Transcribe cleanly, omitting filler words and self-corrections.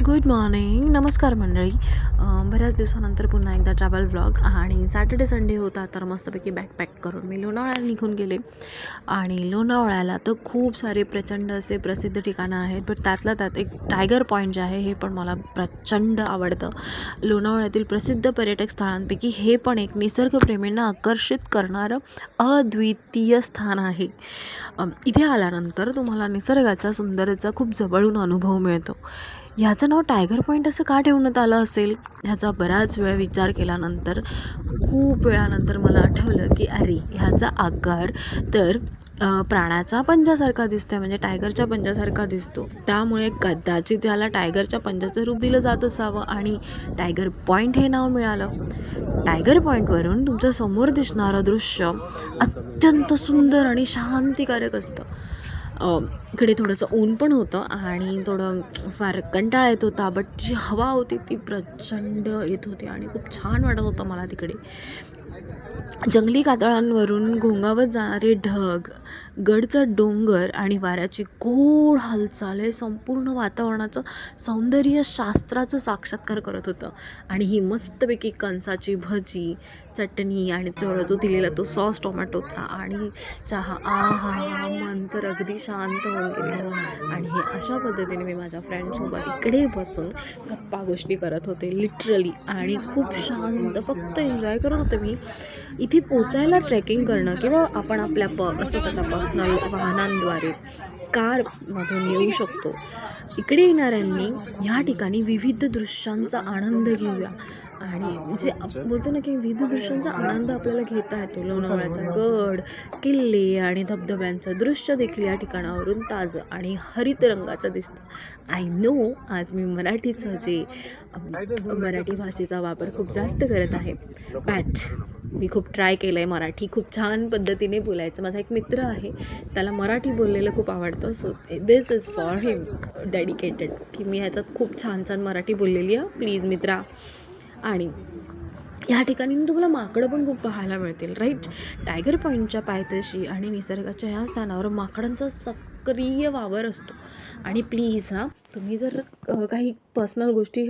Good morning. नमस्कार मंडळी. बऱ्याच दिवसानंतर पुन्हा एकदा ट्रॅव्हल व्लॉग. आणि सॅटर्डे संडे होता तर मस्तपैकी बॅकपॅक करून मी लोणावळ्याला निघून गेले. आणि लोणावळ्याला तर खूप सारे प्रचंड असे प्रसिद्ध ठिकाणं आहेत, पण त्यातल्या त्यात एक टायगर पॉईंट जे आहे हे पण मला प्रचंड आवडतं. लोणावळ्यातील प्रसिद्ध पर्यटक स्थळांपैकी हे पण एक निसर्गप्रेमींना आकर्षित करणारं अद्वितीय स्थान आहे. इथे आल्यानंतर तुम्हाला निसर्गाच्या सुंदरतेचा खूप जवळून अनुभव मिळतो. ह्याचं नाव टायगर पॉईंट असं का ठेवण्यात आलं असेल, ह्याचा बराच वेळ विचार केल्यानंतर खूप वेळानंतर मला आठवलं की अरे ह्याचा आकार तर प्राण्याचा पंजासारखा दिसतो, म्हणजे टायगरच्या पंजासारखा दिसतो. त्यामुळे कदाचित ह्याला टायगरच्या पंजाचं रूप दिलं जात असावं आणि टायगर पॉईंट हे नाव मिळालं. टायगर पॉईंटवरून तुमच्या समोर दिसणारं दृश्य अत्यंत सुंदर आणि शांतिकारक असतं. इकडे थोडंसं ऊन पण होतं आणि थोडं फार कंटाळा येत होता, बट जी हवा होती ती प्रचंड येत होती आणि खूप छान वाटत होतं मला तिकडे. जंगली कातळांवरून घोंगावत जाणारे ढग, गडचं डोंगर आणि वाऱ्याची गोड हालचाल हे संपूर्ण वातावरणाचं सौंदर्य शास्त्राचं साक्षात्कार करत होतं. आणि ही मस्तपैकी कणसाची भजी, चटणी आणि जो दिलेला तो सॉस टोमॅटोचा आणि चहा, आहा, मन तर अगदी शांत होऊन गेलेलं. आणि हे अशा पद्धतीने मी माझ्या फ्रेंडसोबत इकडे बसून गप्पा गोष्टी करत होते लिटरली, आणि खूप शांत फक्त एन्जॉय करत होते मी. इथे पोचायला ट्रेकिंग करणं किंवा आपण आपल्या स्वतःच्या पर्सनल वाहनांद्वारे कारमधून येऊ शकतो. इकडे येणाऱ्यांनी ह्या ठिकाणी विविध दृश्यांचा आनंद घेऊया. आणि म्हणजे बोलतो ना की विविध दृश्यांचा आनंद आपल्याला घेता येतो. लोणावळ्याचा गड, किल्ले आणि धबधब्यांचं दृश्य देखील या ठिकाणावरून ताजं आणि हरित रंगाचं दिसतं. आय नो आज मी मराठी भाषेचा वापर खूप जास्त करत आहे, बॅट मी खूप ट्राय केलं आहे मराठी खूप छान पद्धतीने बोलायचं. माझा एक मित्र आहे, त्याला मराठी बोललेलं खूप आवडतं, so this is for him dedicated की मी ह्याच्यात खूप छान छान मराठी बोललेली आहे, प्लीज मित्रा. आणि ह्या ठिकाणी तुम्हाला माकडं पण खूप पाहायला मिळतील, राईट. टायगर पॉईंटच्या पायथ्याशी आणि निसर्गाच्या ह्या स्थानावर माकडांचा सक्रिय वावर असतो. आणि प्लीज तुम्ही जर काही पर्सनल गोष्टी